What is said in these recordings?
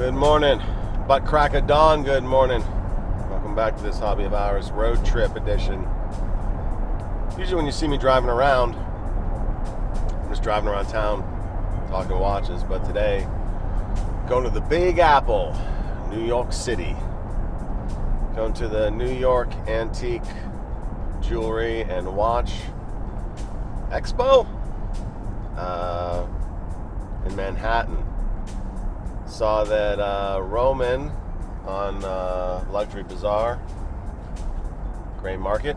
Good morning. Butt crack of dawn, good morning. Welcome back to this Hobby of Ours road trip edition. Usually when you see me driving around, I'm just driving around town talking watches, but today, going to the Big Apple, New York City. Going to the New York Antique Jewelry and Watch Expo in Manhattan. Saw that Roman on Luxury Bazaar, Gray Market,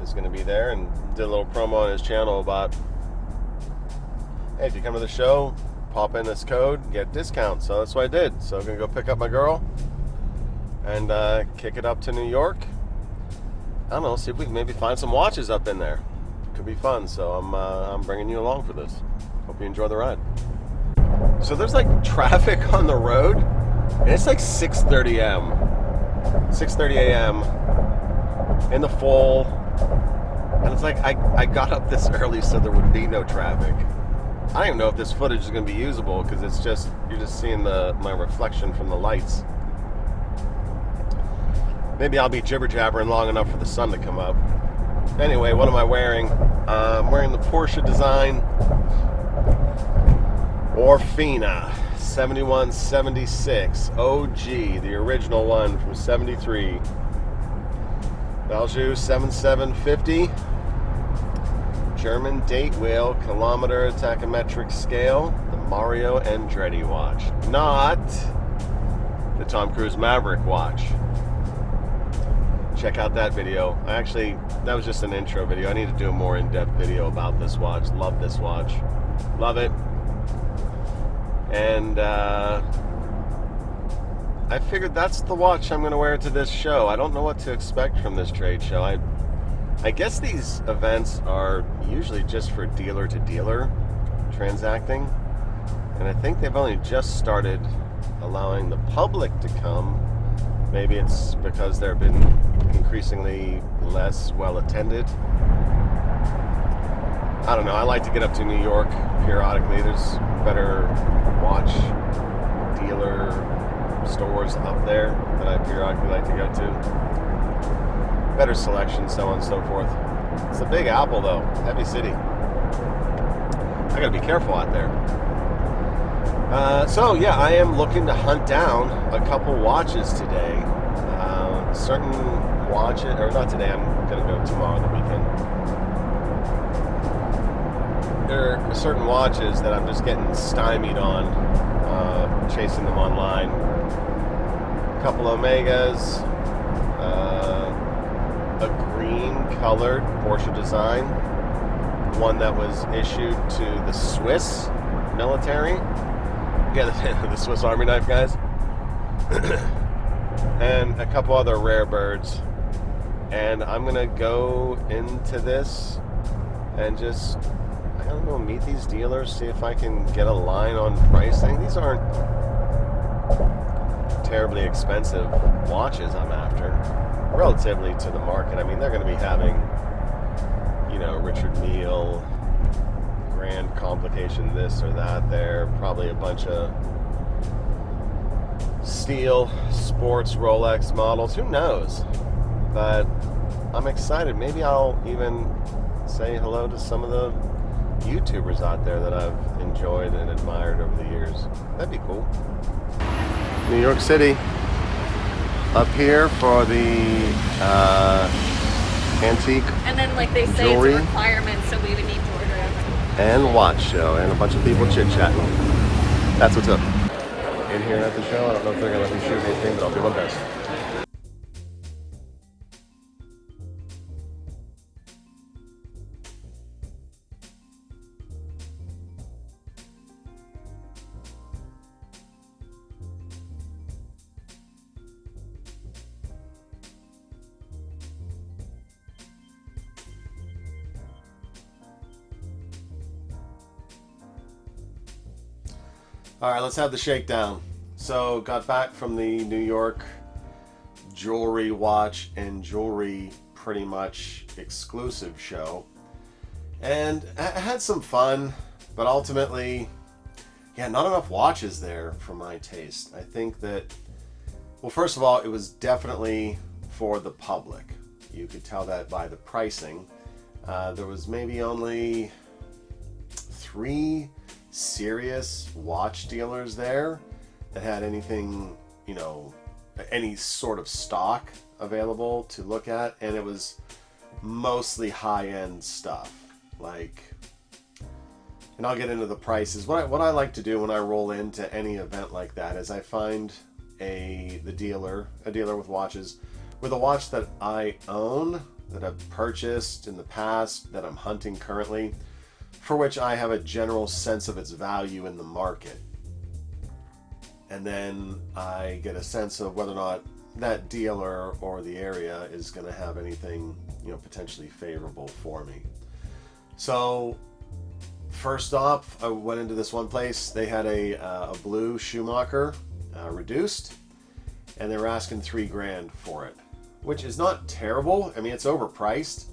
is going to be there, and did a little promo on his channel about, hey, if you come to the show, pop in this code, get a discount. So that's what I did. So I'm going to go pick up my girl and kick it up to New York. I don't know, see if we can maybe find some watches up in there. Could be fun. So I'm bringing you along for this. Hope you enjoy the ride. So there's like traffic on the road, and it's like 6:30 a.m. in the fall, and it's like I got up this early so there would be no traffic. I don't even know if this footage is going to be usable because it's just, you're just seeing my reflection from the lights. Maybe I'll be jibber-jabbering long enough for the sun to come up. Anyway, what am I wearing? I'm wearing the Porsche design Orfina 7176 OG, the original one from 73. Valjoux 7750. German date wheel, kilometer tachometric scale, the Mario Andretti watch, not the Tom Cruise Maverick watch. Check out that video. That was just an intro video. I need to do a more in-depth video about this watch. Love this watch. Love it. And I figured that's the watch I'm going to wear to this show. I don't know what to expect from this trade show. I guess these events are usually just for dealer-to-dealer transacting. And I think they've only just started allowing the public to come. Maybe it's because they've been increasingly less well-attended. I don't know. I like to get up to New York periodically. There's better watch dealer stores up there that I periodically like to go to. Better selection, so on and so forth. It's a Big Apple, though. Heavy city. I gotta be careful out there. So, yeah, I am looking to hunt down a couple watches today. Certain watches, or not today, I'm gonna go tomorrow on the weekend. There are certain watches that I'm just getting stymied on, chasing them online. A couple Omegas, a green-colored Porsche design, one that was issued to the Swiss military. Yeah, the Swiss Army knife guys. And a couple other rare birds. And I'm going to go into this and just, I don't know, meet these dealers, see if I can get a line on pricing. These aren't terribly expensive watches I'm after, relatively to the market. I mean, they're going to be having, Richard Mille, grand complication this or that there, probably a bunch of steel sports Rolex models, who knows, but I'm excited. Maybe I'll even say hello to some of the YouTubers out there that I've enjoyed and admired over the years. That'd be cool. New York City, up here for the antique and then they say jewelry, it's a requirement, so we would need to order it. And watch show, and a bunch of people chit-chatting. That's what's up. In here at the show, I don't know if they're going to let me shoot anything, but I'll do my best. All right, let's have the shakedown. So, got back from the New York jewelry, watch, and jewelry pretty much exclusive show. And I had some fun, but ultimately yeah, not enough watches there for my taste. I think that, well, first of all, it was definitely for the public. You could tell that by the pricing. There was maybe only 3 serious watch dealers there that had anything, you know, any sort of stock available to look at, and it was mostly high-end stuff. Like, and I'll get into the prices. What I like to do when I roll into any event like that is I find a dealer with watches, with a watch that I own, that I've purchased in the past, that I'm hunting currently, for which I have a general sense of its value in the market. And then I get a sense of whether or not that dealer or the area is going to have anything, you know, potentially favorable for me. So first off, I went into this one place. They had a blue Schumacher reduced, and they were asking $3,000 for it, which is not terrible. I mean, it's overpriced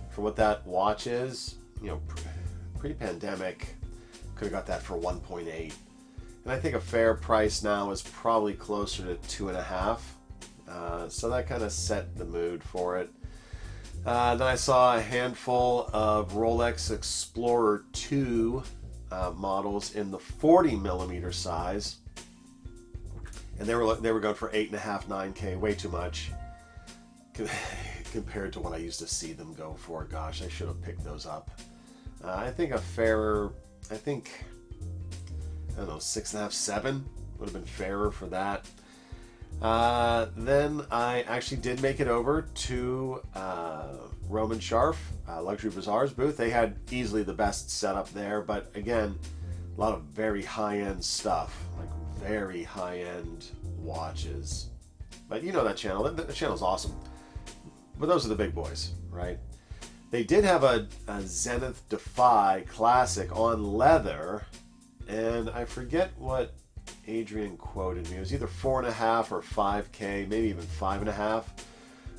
for what that watch is. You know, pre-pandemic, could have got that for 1.8, and I think a fair price now is probably closer to 2.5. So that kind of set the mood for it. Then I saw a handful of Rolex Explorer 2 models in the 40mm size, and they were going for 8.5, 9K, way too much compared to what I used to see them go for. Gosh, I should have picked those up. I think a fairer, I don't know, 6.5, 7 would have been fairer for that. Then I actually did make it over to Roman Scharf, Luxury Bazaar's booth. They had easily the best setup there, but again, a lot of very high-end stuff, like very high-end watches. But you know that channel, the channel's awesome. But those are the big boys, right? They did have a Zenith Defy Classic on leather, and I forget what Adrian quoted me. It was either 4.5 or 5K, maybe even 5.5,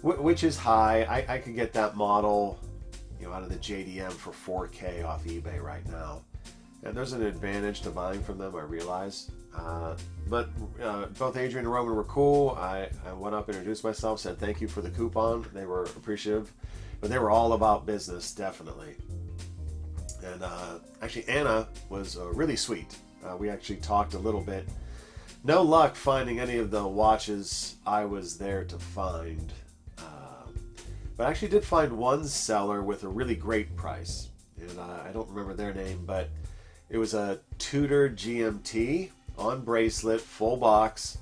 which is high. I could get that model, you know, out of the JDM for 4K off eBay right now, and there's an advantage to buying from them, I realize. But both Adrian and Roman were cool. I went up, introduced myself, said thank you for the coupon. They were appreciative, but they were all about business, definitely. And actually, Anna was really sweet. We actually talked a little bit. No luck finding any of the watches I was there to find. But I actually did find one seller with a really great price. And I don't remember their name, but it was a Tudor GMT on bracelet, full box,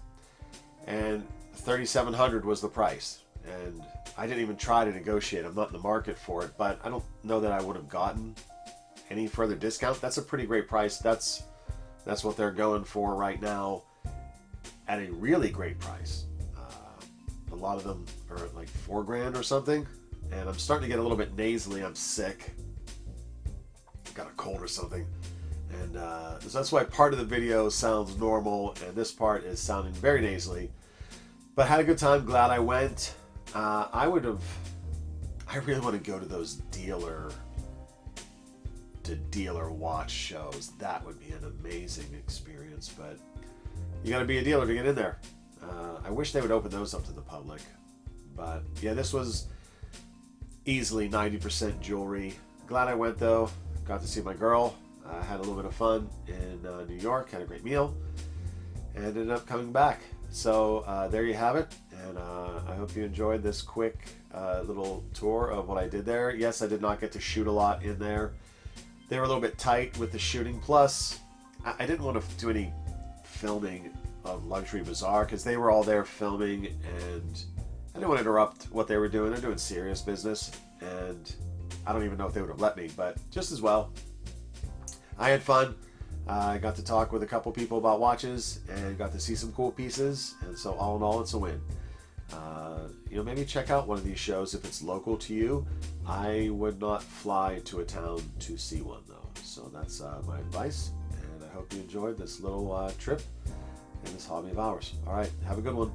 and $3,700 was the price. And I didn't even try to negotiate. I'm not in the market for it, but I don't know that I would have gotten any further discount. That's a pretty great price. That's what they're going for right now at a really great price. A lot of them are at like $4,000 or something, and I'm starting to get a little bit nasally. I'm sick, got a cold or something, and so that's why part of the video sounds normal and this part is sounding very nasally. But had a good time. Glad I went. I really want to go to those dealer watch shows. That would be an amazing experience, but you got to be a dealer to get in there. I wish they would open those up to the public, but yeah, this was easily 90% jewelry. Glad I went though. Got to see my girl. Had a little bit of fun in New York. Had a great meal, and ended up coming back. So there you have it, and I hope you enjoyed this quick little tour of what I did there. Yes, I did not get to shoot a lot in there. They were a little bit tight with the shooting. Plus, I didn't want to do any filming of Luxury Bazaar because they were all there filming, and I didn't want to interrupt what they were doing. They're doing serious business, and I don't even know if they would have let me, but just as well. I had fun. I got to talk with a couple people about watches and got to see some cool pieces, and so all in all, it's a win. Maybe check out one of these shows if it's local to you. I would not fly to a town to see one though, so that's my advice, and I hope you enjoyed this little trip in this hobby of ours. All right, have a good one.